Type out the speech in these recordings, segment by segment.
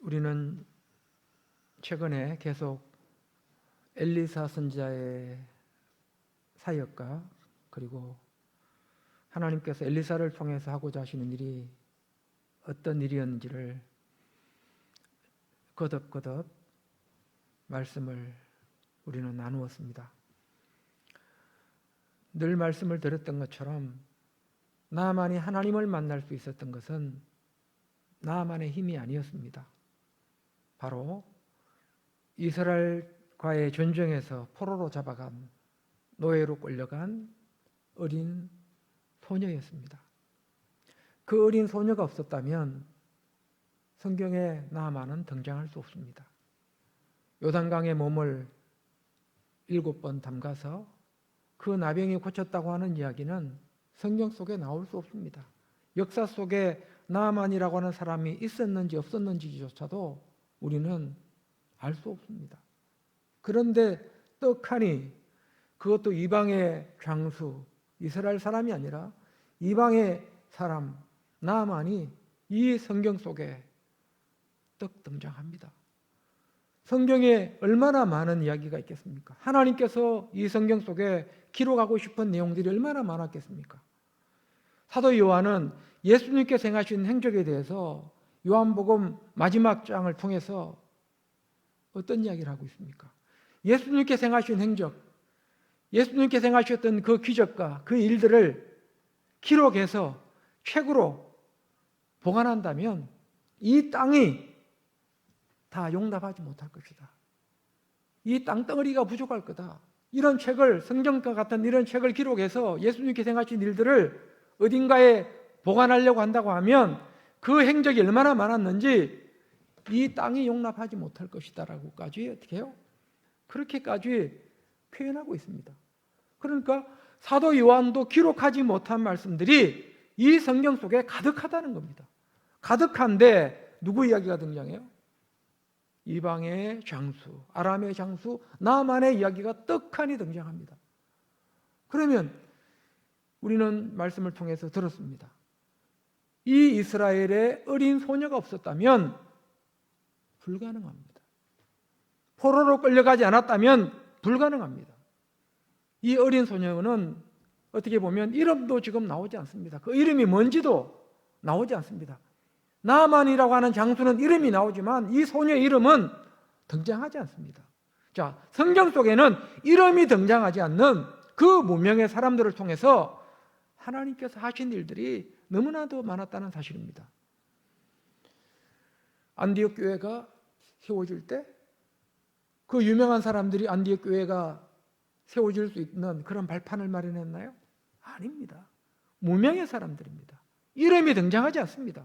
우리는 최근에 계속 엘리사 선지자의 사역과 그리고 하나님께서 엘리사를 통해서 하고자 하시는 일이 어떤 일이었는지를 거듭거듭 말씀을 우리는 나누었습니다. 늘 말씀을 드렸던 것처럼 나만이 하나님을 만날 수 있었던 것은 나만의 힘이 아니었습니다. 바로 이스라엘과의 전쟁에서 포로로 잡아간, 노예로 끌려간 어린 소녀였습니다. 그 어린 소녀가 없었다면 성경에 나아만은 등장할 수 없습니다. 요단강에 몸을 7번 담가서 그 나병이 고쳤다고 하는 이야기는 성경 속에 나올 수 없습니다. 역사 속에 나아만이라고 하는 사람이 있었는지 없었는지조차도 우리는 알 수 없습니다. 그런데 떡하니 그것도 이방의 장수, 이스라엘 사람이 아니라 이방의 사람 나아만이 이 성경 속에 떡 등장합니다. 성경에 얼마나 많은 이야기가 있겠습니까? 하나님께서 이 성경 속에 기록하고 싶은 내용들이 얼마나 많았겠습니까? 사도 요한은 예수님께서 행하신 행적에 대해서 요한복음 마지막 장을 통해서 어떤 이야기를 하고 있습니까? 예수님께서 행하신 행적, 예수님께서 행하셨던 그 기적과 그 일들을 기록해서 책으로 보관한다면 이 땅이 다 용납하지 못할 것이다. 이 땅덩어리가 부족할 거다. 이런 책을, 성경과 같은 이런 책을 기록해서 예수님께서 행하신 일들을 어딘가에 보관하려고 한다고 하면 그 행적이 얼마나 많았는지 이 땅이 용납하지 못할 것이다라고까지 어떻게 해요? 그렇게까지 표현하고 있습니다. 그러니까 사도 요한도 기록하지 못한 말씀들이 이 성경 속에 가득하다는 겁니다. 가득한데 누구 이야기가 등장해요? 이방의 장수, 아람의 장수, 나만의 이야기가 떡하니 등장합니다. 그러면 우리는 말씀을 통해서 들었습니다. 이 이스라엘의 어린 소녀가 없었다면 불가능합니다. 포로로 끌려가지 않았다면 불가능합니다. 이 어린 소녀는 어떻게 보면 이름도 지금 나오지 않습니다. 그 이름이 뭔지도 나오지 않습니다. 나만이라고 하는 장수는 이름이 나오지만 이 소녀의 이름은 등장하지 않습니다. 자, 성경 속에는 이름이 등장하지 않는 그 무명의 사람들을 통해서 하나님께서 하신 일들이 너무나도 많았다는 사실입니다. 안디옥 교회가 세워질 때 그 유명한 사람들이 안디옥 교회가 세워질 수 있는 그런 발판을 마련했나요? 아닙니다. 무명의 사람들입니다. 이름이 등장하지 않습니다.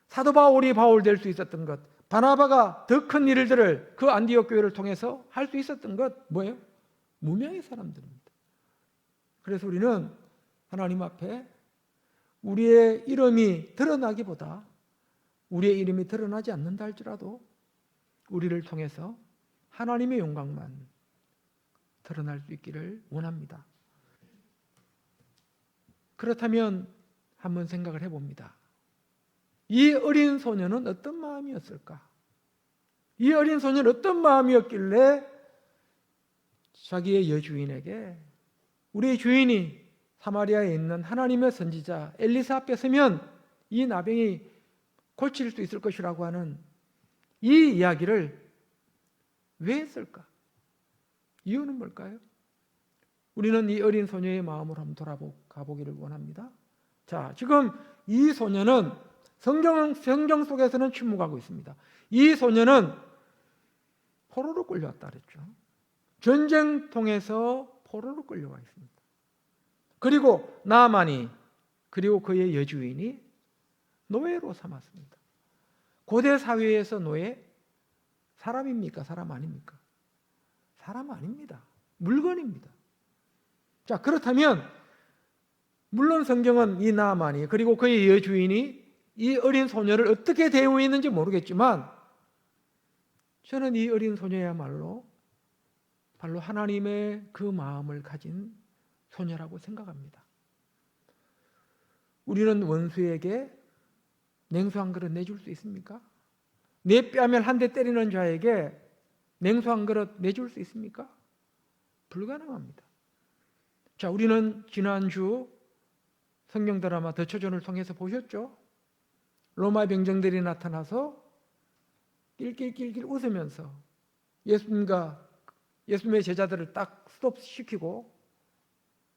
사도 바울이 바울 될 수 있었던 것, 바나바가 더 큰 일들을 그 안디옥 교회를 통해서 할 수 있었던 것 뭐예요? 무명의 사람들입니다. 그래서 우리는 하나님 앞에 우리의 이름이 드러나기보다 우리의 이름이 드러나지 않는다 할지라도 우리를 통해서 하나님의 영광만 드러날 수 있기를 원합니다. 그렇다면 한번 생각을 해봅니다. 이 어린 소녀는 어떤 마음이었을까? 이 어린 소녀는 어떤 마음이었길래 자기의 여주인에게 우리 주인이 사마리아에 있는 하나님의 선지자 엘리사 앞에 서면 이 나병이 고칠 수 있을 것이라고 하는 이 이야기를 왜 했을까? 이유는 뭘까요? 우리는 이 어린 소녀의 마음을 한번 돌아가 보기를 원합니다. 자, 지금 이 소녀는 성경 속에서는 침묵하고 있습니다. 이 소녀는 포로로 끌려왔다 그랬죠. 전쟁통에서 포로로 끌려와 있습니다. 그리고 나아만이 그리고 그의 여주인이 노예로 삼았습니다. 고대 사회에서 노예 사람입니까? 사람 아닙니까? 사람 아닙니다. 물건입니다. 자, 그렇다면 물론 성경은 이 나아만이 그리고 그의 여주인이 이 어린 소녀를 어떻게 대우했는지 모르겠지만 저는 이 어린 소녀야말로 바로 하나님의 그 마음을 가진 소녀라고 생각합니다. 우리는 원수에게 냉수 한 그릇 내줄 수 있습니까? 내 뺨을 한 대 때리는 자에게 냉수 한 그릇 내줄 수 있습니까? 불가능합니다. 자, 우리는 지난주 성경 드라마 더초전을 통해서 보셨죠? 로마 병정들이 나타나서 낄낄낄낄 웃으면서 예수님의 제자들을 딱 스톱시키고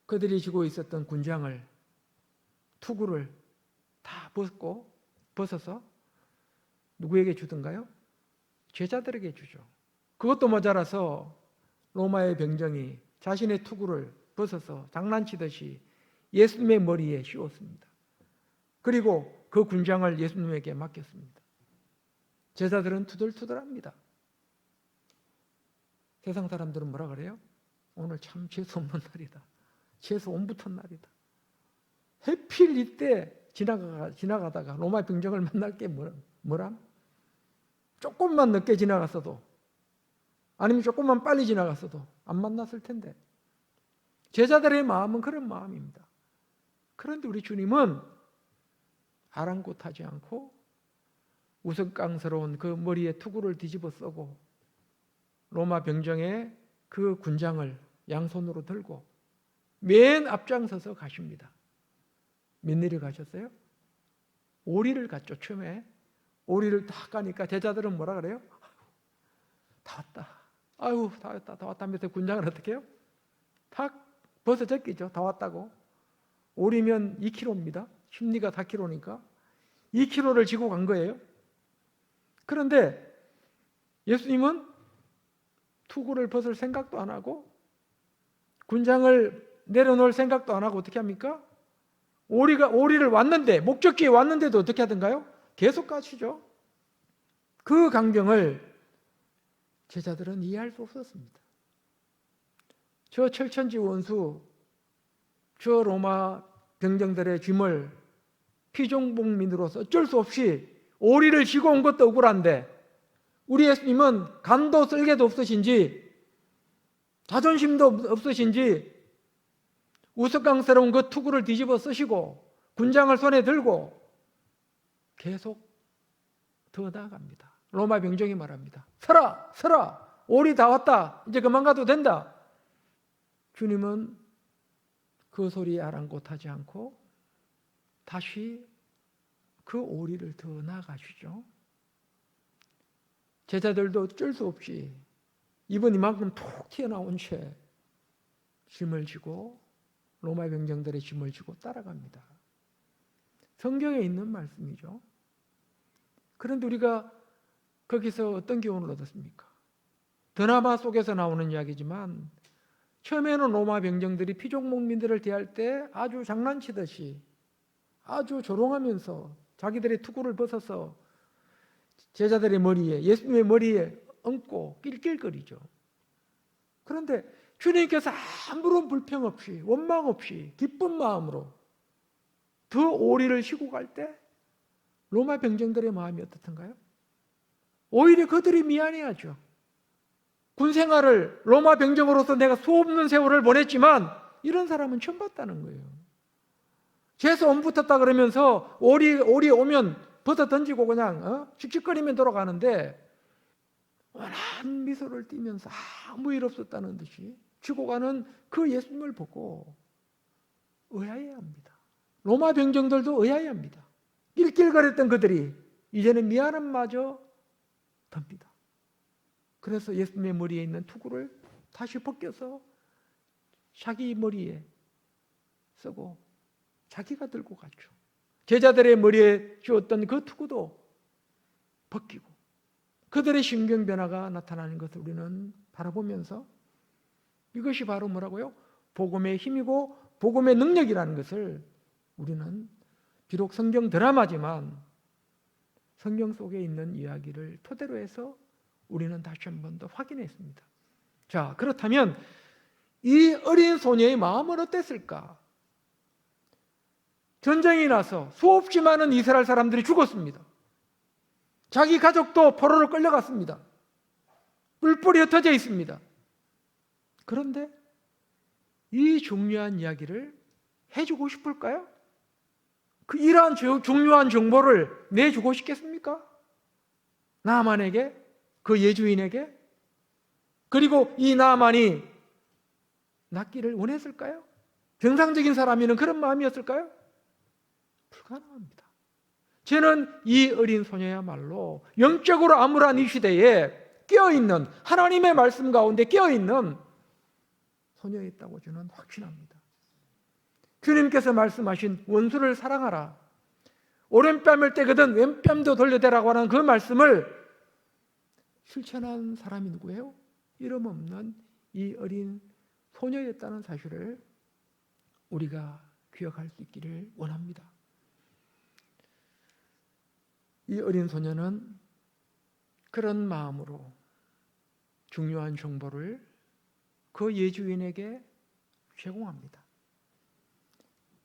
그들이 지고 있었던 군장을, 투구를 다 벗어서 누구에게 주던가요? 제자들에게 주죠. 그것도 모자라서 로마의 병정이 자신의 투구를 벗어서 장난치듯이 예수님의 머리에 씌웠습니다. 그리고 그 군장을 예수님에게 맡겼습니다. 제자들은 투덜투덜합니다. 세상 사람들은 뭐라 그래요? 오늘 참 재수 없는 날이다. 재수 옴붙은 날이다. 해필 이때 지나가다가 로마 병정을 만날 게 뭐람? 조금만 늦게 지나갔어도, 아니면 조금만 빨리 지나갔어도 안 만났을 텐데. 제자들의 마음은 그런 마음입니다. 그런데 우리 주님은 아랑곳하지 않고 우스꽝스러운 그 머리에 투구를 뒤집어 쓰고 로마 병정의 그 군장을 양손으로 들고 맨 앞장서서 가십니다. 몇 일을 가셨어요? 오리를 갔죠. 처음에 오리를 딱 가니까 제자들은 뭐라 그래요? 다 왔다. 아유, 다 왔다. 다 왔다면서 군장을 어떻게 해요? 탁 벗어 제끼죠. 다 왔다고. 오리면 2kg입니다. 심리가 4kg니까 2kg를 지고 간 거예요. 그런데 예수님은 투구를 벗을 생각도 안 하고 군장을 내려놓을 생각도 안 하고 어떻게 합니까? 오리를 왔는데, 목적지에 왔는데도 어떻게 하던가요? 계속 가시죠. 그 광경을 제자들은 이해할 수 없었습니다. 저 철천지 원수, 저 로마 병정들의 짐을 피종복민으로서 어쩔 수 없이 오리를 지고 온 것도 억울한데 우리 예수님은 간도 쓸개도 없으신지 자존심도 없으신지 우스꽝스러운 그 투구를 뒤집어 쓰시고 군장을 손에 들고 계속 더 나아갑니다. 로마 병정이 말합니다. 서라, 서라, 오리 다 왔다. 이제 그만 가도 된다. 주님은 그 소리에 아랑곳하지 않고 다시 그 오리를 더 나아가시죠. 제자들도 어쩔 수 없이 입은 이만큼 톡 튀어나온 채 짐을 지고 로마 병정들의 짐을 지고 따라갑니다. 성경에 있는 말씀이죠. 그런데 우리가 거기서 어떤 교훈을 얻었습니까? 드라마 속에서 나오는 이야기지만 처음에는 로마 병정들이 피종목민들을 대할 때 아주 장난치듯이 아주 조롱하면서 자기들의 투구를 벗어서 제자들의 머리에, 예수님의 머리에 얹고 낄낄거리죠. 그런데 주님께서 아무런 불평 없이, 원망 없이 기쁜 마음으로 더 오리를 쉬고 갈 때 로마 병정들의 마음이 어떻던가요? 오히려 그들이 미안해하죠. 군생활을 로마 병정으로서 내가 수없는 세월을 보냈지만 이런 사람은 처음 봤다는 거예요. 재수 안 붙었다 그러면서 오리 오면 벗어 던지고 그냥 씩씩거리면 돌아가는데 원한 미소를 띠면서 아무 일 없었다는 듯이 지고 가는 그 예수님을 보고 의아해합니다. 로마 병정들도 의아해합니다. 낄낄거렸던 그들이 이제는 미안함마저 듭니다. 그래서 예수님의 머리에 있는 투구를 다시 벗겨서 자기 머리에 쓰고 자기가 들고 갔죠. 제자들의 머리에 씌웠던 그 투구도 벗기고 그들의 심경 변화가 나타나는 것을 우리는 바라보면서 이것이 바로 뭐라고요? 복음의 힘이고 복음의 능력이라는 것을 우리는 비록 성경 드라마지만 성경 속에 있는 이야기를 토대로 해서 우리는 다시 한 번 더 확인했습니다. 자, 그렇다면 이 어린 소녀의 마음은 어땠을까? 전쟁이 나서 수없이 많은 이스라엘 사람들이 죽었습니다. 자기 가족도 포로로 끌려갔습니다. 뿔뿔이 흩어져 있습니다. 그런데 이 중요한 이야기를 해주고 싶을까요? 이러한 중요한 정보를 내주고 싶겠습니까? 나만에게, 그 예주인에게? 그리고 이 나만이 낫기를 원했을까요? 정상적인 사람이면 그런 마음이었을까요? 불가능합니다. 저는 이 어린 소녀야말로 영적으로 암울한 이 시대에 깨어있는, 하나님의 말씀 가운데 깨어있는 소녀였다고 저는 확신합니다. 주님께서 말씀하신 원수를 사랑하라, 오른뺨을 떼거든 왼뺨도 돌려대라고 하는 그 말씀을 실천한 사람이 누구예요? 이름 없는 이 어린 소녀였다는 사실을 우리가 기억할 수 있기를 원합니다. 이 어린 소녀는 그런 마음으로 중요한 정보를 그 예주인에게 제공합니다.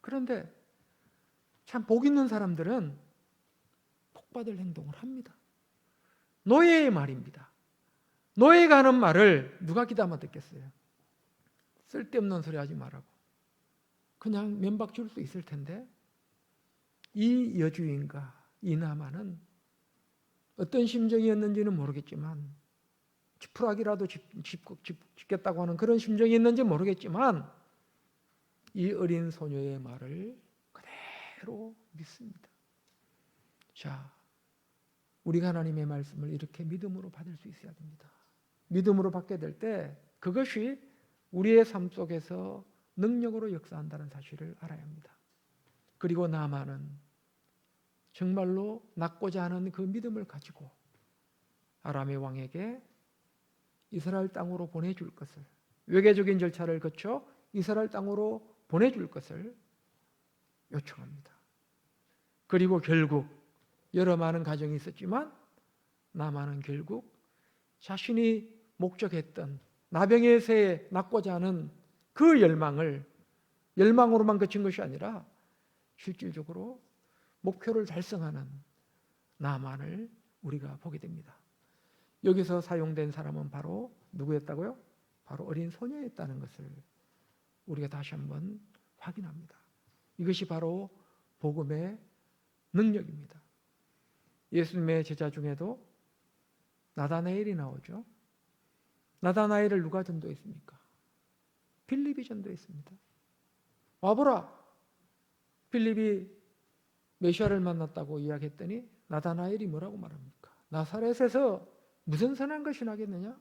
그런데 참 복 있는 사람들은 복받을 행동을 합니다. 노예의 말입니다. 노예가 하는 말을 누가 귀담아 듣겠어요? 쓸데없는 소리 하지 말라고. 그냥 면박 줄 수 있을 텐데 이 여주인과 이 나만은 어떤 심정이었는지는 모르겠지만, 지푸라기라도 짚겠다고 하는 그런 심정이었는지 모르겠지만 이 어린 소녀의 말을 그대로 믿습니다. 자, 우리가 하나님의 말씀을 이렇게 믿음으로 받을 수 있어야 됩니다. 믿음으로 받게 될 때 그것이 우리의 삶 속에서 능력으로 역사한다는 사실을 알아야 합니다. 그리고 나만은 정말로 낳고자 하는 그 믿음을 가지고 아람의 왕에게 이스라엘 땅으로 보내줄 것을, 외교적인 절차를 거쳐 이스라엘 땅으로 보내줄 것을 요청합니다. 그리고 결국 여러 많은 가정이 있었지만 나만은 결국 자신이 목적했던 나병의 새에 낳고자 하는 그 열망으로만 그친 것이 아니라 실질적으로 목표를 달성하는 나만을 우리가 보게 됩니다. 여기서 사용된 사람은 바로 누구였다고요? 바로 어린 소녀였다는 것을 우리가 다시 한번 확인합니다. 이것이 바로 복음의 능력입니다. 예수님의 제자 중에도 나다나엘이 나오죠. 나다나엘을 누가 전도했습니까? 빌립이 전도했습니다. 와보라. 빌립이 메시아를 만났다고 이야기했더니 나다나엘이 뭐라고 말합니까? 나사렛에서 무슨 선한 것이 나겠느냐?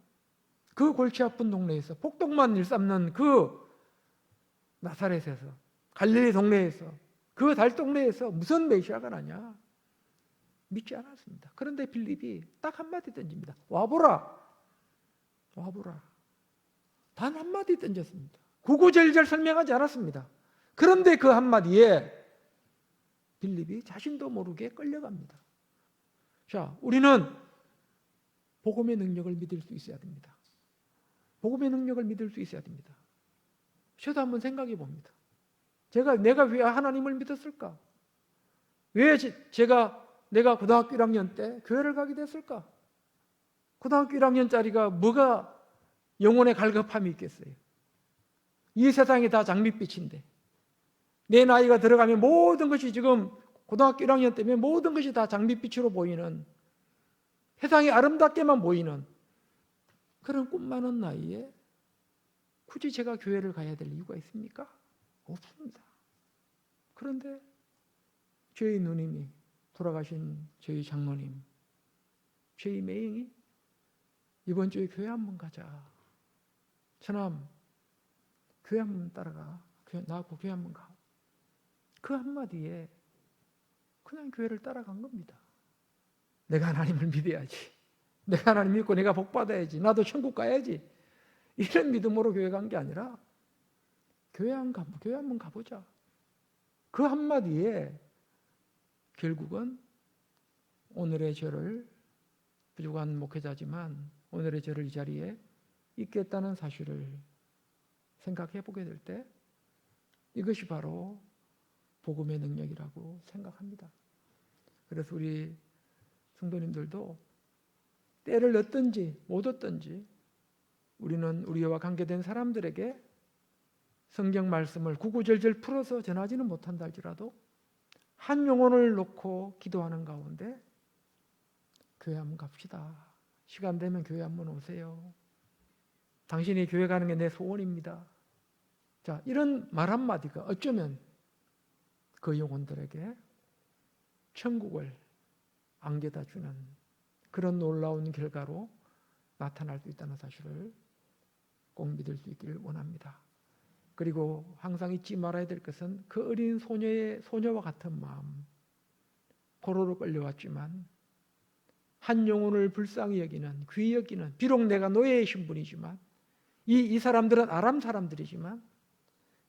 그 골치 아픈 동네에서 폭동만 일삼는 그 나사렛에서, 갈릴리 동네에서, 그 달동네에서 무슨 메시아가 나냐? 믿지 않았습니다. 그런데 빌립이 딱 한마디 던집니다. 와보라. 와보라. 단 한마디 던졌습니다. 구구절절 설명하지 않았습니다. 그런데 그 한마디에 빌립이 자신도 모르게 끌려갑니다. 자, 우리는 복음의 능력을 믿을 수 있어야 됩니다. 복음의 능력을 믿을 수 있어야 됩니다. 저도 한번 생각해 봅니다. 내가 왜 하나님을 믿었을까? 왜 내가 고등학교 1학년 때 교회를 가게 됐을까? 고등학교 1학년짜리가 뭐가 영혼의 갈급함이 있겠어요? 이 세상이 다 장밋빛인데 내 나이가 들어가면 모든 것이, 지금 고등학교 1학년 때면 모든 것이 다 장밋빛으로 보이는, 세상이 아름답게만 보이는 그런 꿈 많은 나이에 굳이 제가 교회를 가야 될 이유가 있습니까? 없습니다. 그런데 저희 누님이, 돌아가신 저희 장로님, 저희 매형이 이번 주에 교회 한번 가자. 처남, 교회 한번 따라가. 나하고 교회 한번 가. 그 한마디에 그냥 교회를 따라간 겁니다. 내가 하나님을 믿어야지. 내가 하나님 믿고 내가 복 받아야지. 나도 천국 가야지. 이런 믿음으로 교회 간 게 아니라 교회 한번 가보자. 그 한마디에 결국은 오늘의 저를, 부족한 목회자지만 오늘의 저를 이 자리에 있게 했다는 사실을 생각해 보게 될 때 이것이 바로 복음의 능력이라고 생각합니다. 그래서 우리 성도님들도 때를 얻든지 못 얻든지 우리는 우리와 관계된 사람들에게 성경 말씀을 구구절절 풀어서 전하지는 못한다 할지라도 한 영혼을 놓고 기도하는 가운데 교회 한번 갑시다. 시간 되면 교회 한번 오세요. 당신이 교회 가는 게 내 소원입니다. 자, 이런 말 한마디가 어쩌면 그 영혼들에게 천국을 안겨다 주는 그런 놀라운 결과로 나타날 수 있다는 사실을 꼭 믿을 수 있기를 원합니다. 그리고 항상 잊지 말아야 될 것은 그 어린 소녀와 같은 마음, 포로로 끌려왔지만 한 영혼을 불쌍히 여기는, 귀히 여기는, 비록 내가 노예의 신분이지만 이 사람들은 아람 사람들이지만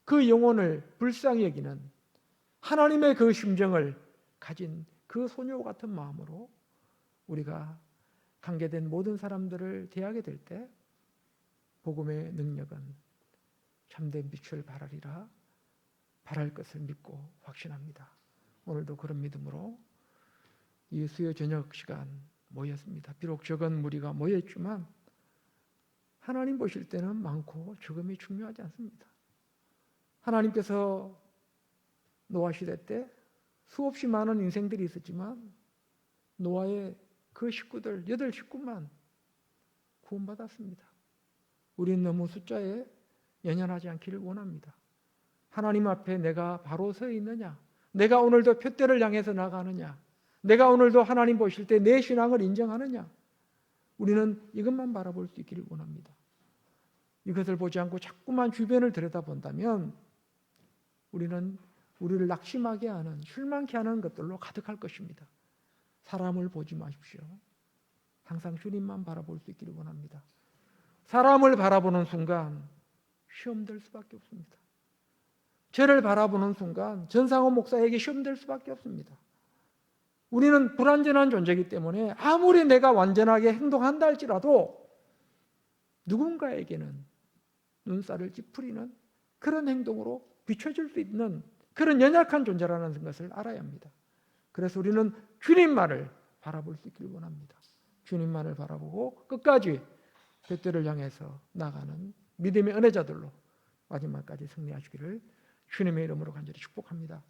그 영혼을 불쌍히 여기는 하나님의 그 심정을 가진 그 소녀와 같은 마음으로 우리가 관계된 모든 사람들을 대하게 될 때 복음의 능력은 참된 빛을 발하리라 발할 것을 믿고 확신합니다. 오늘도 그런 믿음으로 이 수요 저녁 시간 모였습니다. 비록 적은 무리가 모였지만 하나님 보실 때는 많고 적음이 중요하지 않습니다. 하나님께서 노아 시대 때 수없이 많은 인생들이 있었지만 노아의 그 식구들 8식구만 구원받았습니다. 우리는 너무 숫자에 연연하지 않기를 원합니다. 하나님 앞에 내가 바로 서 있느냐, 내가 오늘도 표대를 향해서 나가느냐, 내가 오늘도 하나님 보실 때 내 신앙을 인정하느냐, 우리는 이것만 바라볼 수 있기를 원합니다. 이것을 보지 않고 자꾸만 주변을 들여다본다면 우리는 우리를 낙심하게 하는, 실망케 하는 것들로 가득할 것입니다. 사람을 보지 마십시오. 항상 주님만 바라볼 수 있기를 원합니다. 사람을 바라보는 순간 시험될 수밖에 없습니다. 죄를 바라보는 순간 전상호 목사에게 시험될 수밖에 없습니다. 우리는 불완전한 존재이기 때문에 아무리 내가 완전하게 행동한다 할지라도 누군가에게는 눈살을 찌푸리는 그런 행동으로 비춰질 수 있는 그런 연약한 존재라는 것을 알아야 합니다. 그래서 우리는 주님만을 바라볼 수 있기를 원합니다. 주님만을 바라보고 끝까지 뱃대를 향해서 나가는 믿음의 은혜자들로 마지막까지 승리하시기를 주님의 이름으로 간절히 축복합니다.